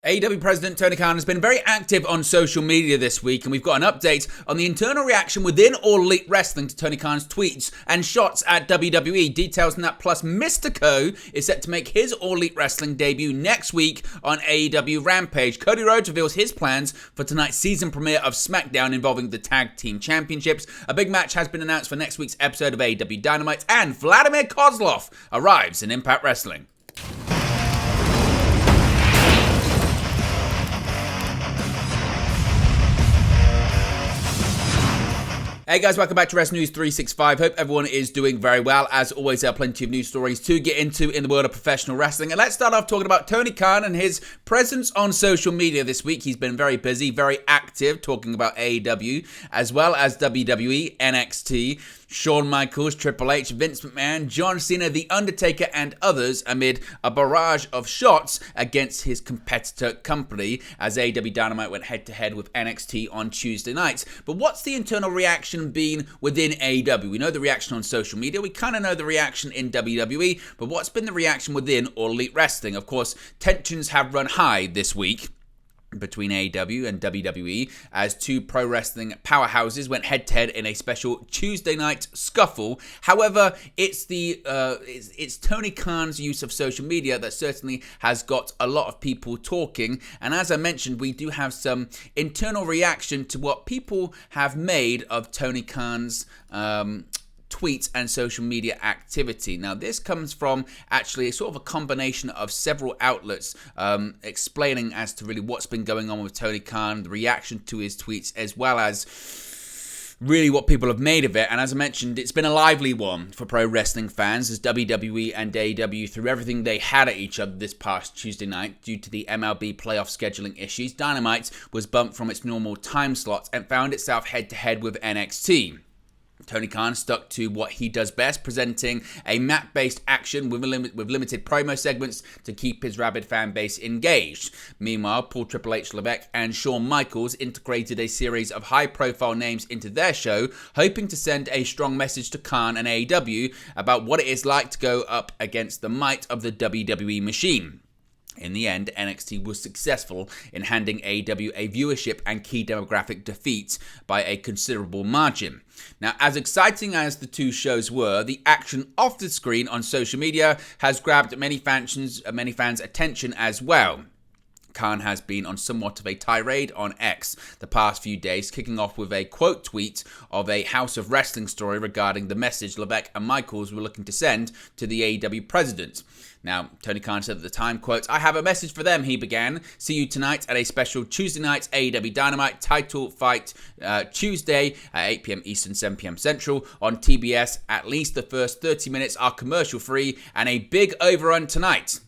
AEW President Tony Khan has been very active on social media this week, and we've got an update on the internal reaction within All Elite Wrestling to Tony Khan's tweets and shots at WWE. Details on that, plus Mystico is set to make his All Elite Wrestling debut next week on AEW Rampage. Cody Rhodes reveals his plans for tonight's season premiere of SmackDown involving the Tag Team Championships. A big match has been announced for next week's episode of AEW Dynamite, and Vladimir Kozlov arrives in Impact Wrestling. Hey guys, welcome back to Wrestling News 365. Hope everyone is doing very well. As always, there are plenty of news stories to get into in the world of professional wrestling. And let's start off talking about Tony Khan and his presence on social media this week. He's been very busy, very active, talking about AEW, as well as WWE, NXT, Shawn Michaels, Triple H, Vince McMahon, John Cena, The Undertaker, and others amid a barrage of shots against his competitor company as AEW Dynamite went head-to-head with NXT on Tuesday nights. But what's the internal reaction been within AEW? We know the reaction on social media. We kind of know the reaction in WWE. But what's been the reaction within All Elite Wrestling? Of course, tensions have run high this week between AEW and WWE as two pro wrestling powerhouses went head-to-head in a special Tuesday night scuffle. However, it's Tony Khan's use of social media that certainly has got a lot of people talking. And as I mentioned, we do have some internal reaction to what people have made of Tony Khan's tweets and social media activity. Now, this comes from actually sort of a combination of several outlets explaining as to really what's been going on with Tony Khan, the reaction to his tweets, as well as really what people have made of it. And as I mentioned, it's been a lively one for pro wrestling fans as WWE and AEW threw everything they had at each other this past Tuesday night due to the MLB playoff scheduling issues. Dynamite was bumped from its normal time slot and found itself head-to-head with NXT. Tony Khan stuck to what he does best, presenting a map-based action with limited promo segments to keep his rabid fan base engaged. Meanwhile, Paul Triple H Levesque and Shawn Michaels integrated a series of high-profile names into their show, hoping to send a strong message to Khan and AEW about what it is like to go up against the might of the WWE machine. In the end, NXT was successful in handing AEW a viewership and key demographic defeat by a considerable margin. Now, as exciting as the two shows were, the action off the screen on social media has grabbed many fans' attention as well. Khan has been on somewhat of a tirade on X the past few days, kicking off with a quote tweet of a House of Wrestling story regarding the message Levesque and Michaels were looking to send to the AEW president. Now, Tony Khan said at the time, quote, "I have a message for them," he began. "See you tonight at a special Tuesday night AEW Dynamite title fight Tuesday at 8 p.m. Eastern, 7 p.m. Central on TBS. At least the first 30 minutes are commercial free and a big overrun tonight."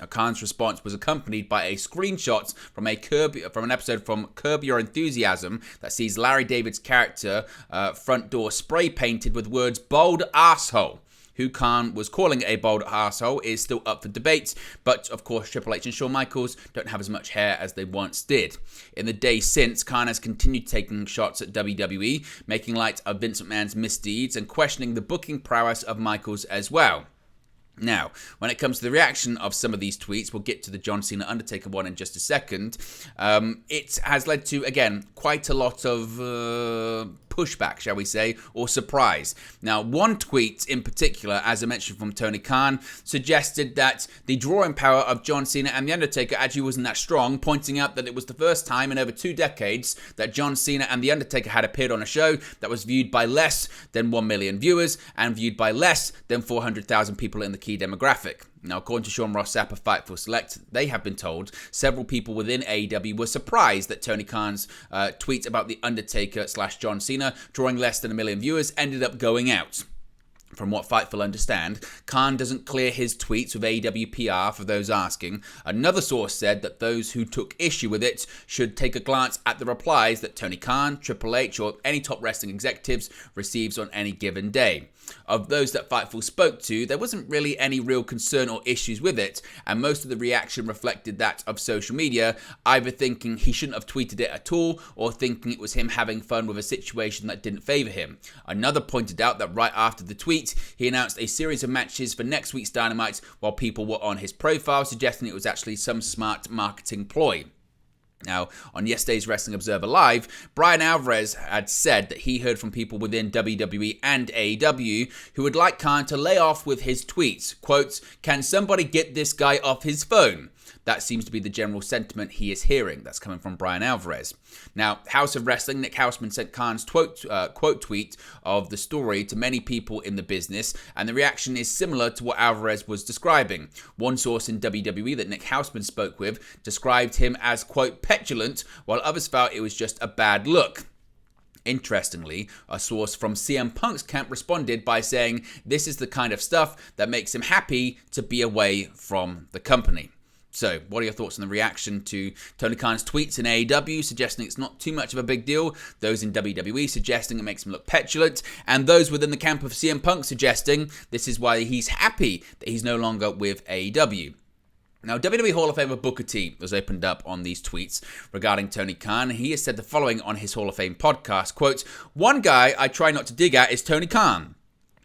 Khan's response was accompanied by a screenshot from an episode from Curb Your Enthusiasm that sees Larry David's character front door spray painted with words "bold arsehole." Who Khan was calling a bold arsehole is still up for debate, but of course Triple H and Shawn Michaels don't have as much hair as they once did. In the days since, Khan has continued taking shots at WWE, making light of Vince McMahon's misdeeds and questioning the booking prowess of Michaels as well. Now, when it comes to the reaction of some of these tweets, we'll get to the John Cena Undertaker one in just a second. It has led to, again, quite a lot of pushback, shall we say, or surprise. Now, one tweet in particular, as I mentioned from Tony Khan, suggested that the drawing power of John Cena and The Undertaker actually wasn't that strong, pointing out that it was the first time in over 2 decades that John Cena and The Undertaker had appeared on a show that was viewed by less than 1 million viewers and viewed by less than 400,000 people in the key demographic. Now, according to Sean Ross Sapp of Fightful Select, they have been told several people within AEW were surprised that Tony Khan's tweet about The Undertaker / John Cena drawing less than 1 million viewers ended up going out. From what Fightful understand, Khan doesn't clear his tweets with AEW PR for those asking. Another source said that those who took issue with it should take a glance at the replies that Tony Khan, Triple H, or any top wrestling executives receives on any given day. of those that Fightful spoke to, there wasn't really any real concern or issues with it, and most of the reaction reflected that of social media, either thinking he shouldn't have tweeted it at all, or thinking it was him having fun with a situation that didn't favour him. Another pointed out that right after the tweet, he announced a series of matches for next week's Dynamite while people were on his profile, suggesting it was actually some smart marketing ploy. Now, on yesterday's Wrestling Observer Live, Bryan Alvarez had said that he heard from people within WWE and AEW who would like Khan to lay off with his tweets. Quote, "Can somebody get this guy off his phone?" That seems to be the general sentiment he is hearing. That's coming from Bryan Alvarez. Now, House of Wrestling, Nick Hausman sent Khan's quote tweet of the story to many people in the business, and the reaction is similar to what Alvarez was describing. One source in WWE that Nick Hausman spoke with described him as, quote, petulant, while others felt it was just a bad look. Interestingly, a source from CM Punk's camp responded by saying this is the kind of stuff that makes him happy to be away from the company. So, what are your thoughts on the reaction to Tony Khan's tweets in AEW, suggesting it's not too much of a big deal, those in WWE suggesting it makes him look petulant, and those within the camp of CM Punk suggesting this is why he's happy that he's no longer with AEW. Now, WWE Hall of Famer Booker T was opened up on these tweets regarding Tony Khan. He has said the following on his Hall of Fame podcast, quote, "One guy I try not to dig at is Tony Khan,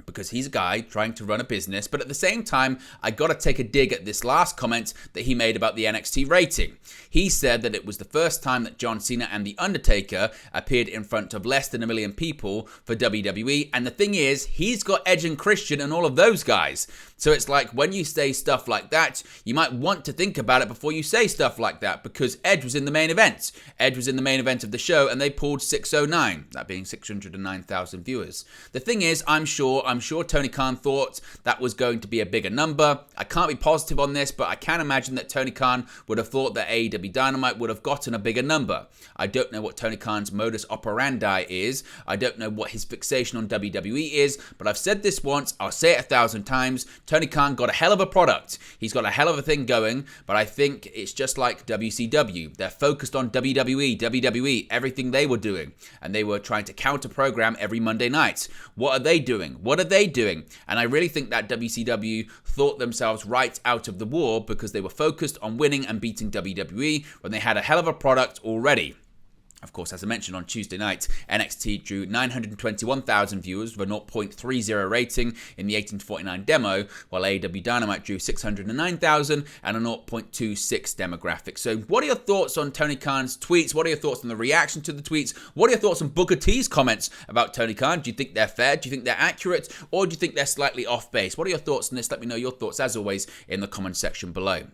because he's a guy trying to run a business, but at the same time, I gotta take a dig at this last comment that he made about the NXT rating. He said that it was the first time that John Cena and The Undertaker appeared in front of less than 1 million people for WWE, and the thing is, he's got Edge and Christian and all of those guys. So it's like, when you say stuff like that, you might want to think about it before you say stuff like that, because Edge was in the main event. Edge was in the main event of the show, and they pulled 609, that being 609,000 viewers. The thing is, I'm sure Tony Khan thought that was going to be a bigger number. I can't be positive on this, but I can imagine that Tony Khan would have thought that AEW Dynamite would have gotten a bigger number. I don't know what Tony Khan's modus operandi is. I don't know what his fixation on WWE is, but I've said this once, I'll say it 1,000 times. Tony Khan got a hell of a product. He's got a hell of a thing going, but I think it's just like WCW. They're focused on WWE, everything they were doing, and they were trying to counter-program every Monday night. What are they doing? What are they doing? And I really think that WCW thought themselves right out of the war because they were focused on winning and beating WWE when they had a hell of a product already. Of course, as I mentioned on Tuesday night, NXT drew 921,000 viewers with a 0.30 rating in the 18-49 demo, while AEW Dynamite drew 609,000 and a 0.26 demographic. So what are your thoughts on Tony Khan's tweets? What are your thoughts on the reaction to the tweets? What are your thoughts on Booker T's comments about Tony Khan? Do you think they're fair? Do you think they're accurate? Or do you think they're slightly off base? What are your thoughts on this? Let me know your thoughts, as always, in the comment section below.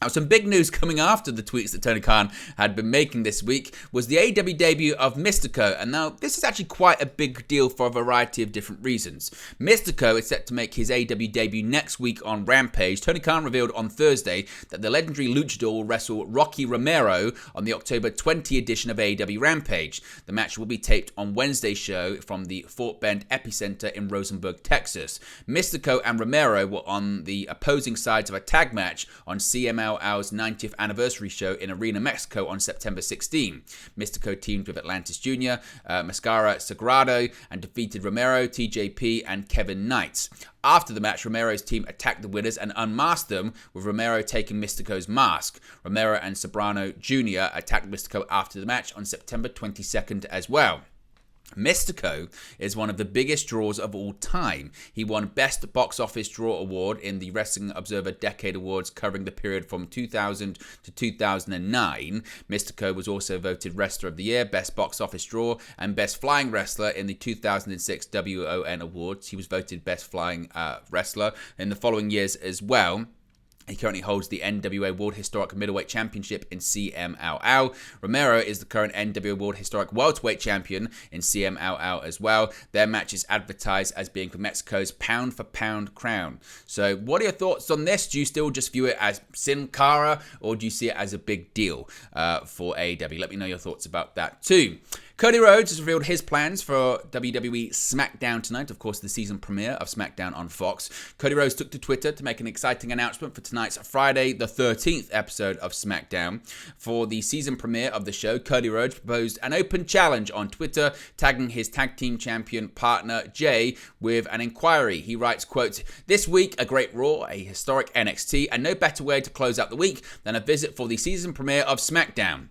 Now, some big news coming after the tweets that Tony Khan had been making this week was the AEW debut of Mystico. And now, this is actually quite a big deal for a variety of different reasons. Mystico is set to make his AEW debut next week on Rampage. Tony Khan revealed on Thursday that the legendary luchador will wrestle Rocky Romero on the October 20 edition of AEW Rampage. The match will be taped on Wednesday's show from the Fort Bend Epicenter in Rosenberg, Texas. Mystico and Romero were on the opposing sides of a tag match on CMLL's 90th anniversary show in Arena, Mexico on September 16. Mystico teamed with Atlantis Jr., Mascara Sagrado, and defeated Romero, TJP, and Kevin Knight. After the match, Romero's team attacked the winners and unmasked them, with Romero taking Mystico's mask. Romero and Sobrano Jr. attacked Mystico after the match on September 22nd as well. Mystico is one of the biggest draws of all time. He won Best Box Office Draw Award in the Wrestling Observer Decade Awards covering the period from 2000 to 2009. Mystico was also voted Wrestler of the Year, Best Box Office Draw, and Best Flying Wrestler in the 2006 WON Awards. He was voted Best Flying Wrestler in the following years as well. He currently holds the NWA World Historic Middleweight Championship in CMLL. Romero is the current NWA World Historic Welterweight Champion in CMLL as well. Their match is advertised as being for Mexico's pound-for-pound crown. So what are your thoughts on this? Do you still just view it as Sin Cara, or do you see it as a big deal for AEW? Let me know your thoughts about that too. Cody Rhodes has revealed his plans for WWE SmackDown tonight, of course, the season premiere of SmackDown on Fox. Cody Rhodes took to Twitter to make an exciting announcement for tonight's night's Friday the 13th episode of SmackDown. For the season premiere of the show, Cody Rhodes proposed an open challenge on Twitter, tagging his tag team champion partner Jay with an inquiry. He writes, quote, "This week, a great Raw, a historic NXT, and no better way to close out the week than a visit for the season premiere of SmackDown.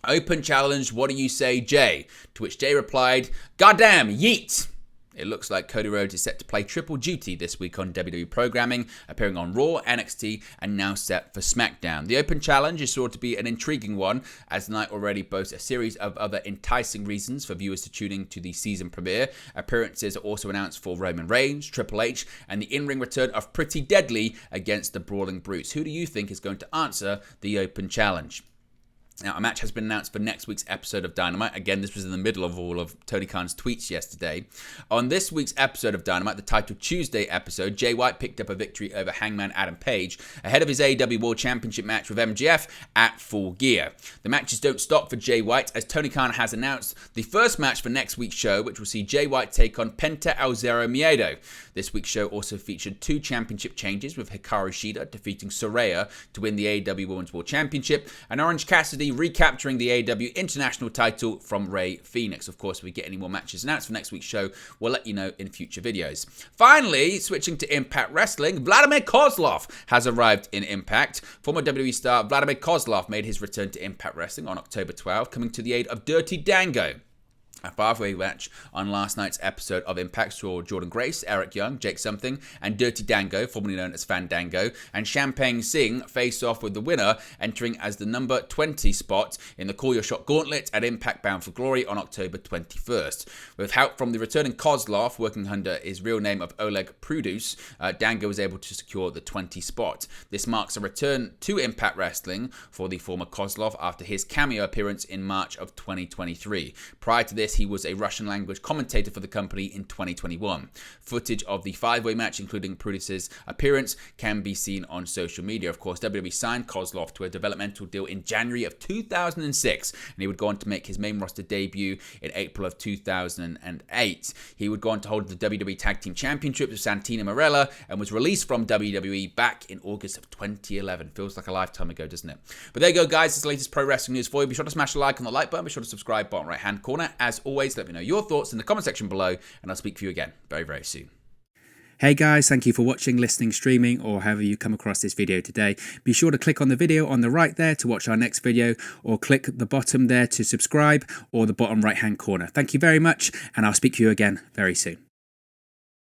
Open challenge, what do you say, Jay?" To which Jay replied, "Goddamn, yeet!" It looks like Cody Rhodes is set to play triple duty this week on WWE programming, appearing on Raw, NXT, and now set for SmackDown. The Open Challenge is sure to be an intriguing one, as the night already boasts a series of other enticing reasons for viewers to tune in to the season premiere. Appearances are also announced for Roman Reigns, Triple H, and the in-ring return of Pretty Deadly against the Brawling Brutes. Who do you think is going to answer the Open Challenge? Now, a match has been announced for next week's episode of Dynamite. Again, this was in the middle of all of Tony Khan's tweets yesterday. On this week's episode of Dynamite, the Title Tuesday episode, Jay White picked up a victory over Hangman Adam Page ahead of his AEW World Championship match with MJF at Full Gear. The matches don't stop for Jay White, as Tony Khan has announced the first match for next week's show, which will see Jay White take on Penta El Zero Miedo. This week's show also featured 2 championship changes, with Hikaru Shida defeating Soraya to win the AEW Women's World Championship, and Orange Cassidy recapturing the AEW International title from Rey Fenix. Of course, if we get any more matches announced for next week's show, we'll let you know in future videos. Finally, switching to Impact Wrestling, Vladimir Kozlov has arrived in Impact. Former WWE star Vladimir Kozlov made his return to Impact Wrestling on October 12, coming to the aid of Dirty Dango. A 5-way match on last night's episode of Impact saw Jordan Grace, Eric Young, Jake Something, and Dirty Dango, formerly known as Fandango, and Champagne Singh face off with the winner entering as the number 20 spot in the Call Your Shot Gauntlet at Impact Bound for Glory on October 21st. With help from the returning Kozlov, working under his real name of Oleg Prudus, Dango was able to secure the 20 spot. This marks a return to Impact Wrestling for the former Kozlov after his cameo appearance in March of 2023. Prior to this, he was a Russian language commentator for the company in 2021. Footage of the 5-way match, including Prudus's appearance, can be seen on social media. Of course, WWE signed Kozlov to a developmental deal in January of 2006, and he would go on to make his main roster debut in April of 2008. He would go on to hold the WWE Tag Team Championship with Santino Marella and was released from WWE back in August of 2011. Feels like a lifetime ago, doesn't it? But there you go, guys. It's the latest pro wrestling news for you. Be sure to smash a like on the like button. Be sure to subscribe, bottom right hand corner. As always, let me know your thoughts in the comment section below, and I'll speak to you again very, very soon. Hey guys, thank you for watching, listening, streaming, or however you come across this video today. Be sure to click on the video on the right there to watch our next video, or click the bottom there to subscribe, or the bottom right hand corner. Thank you very much, and I'll speak to you again very soon.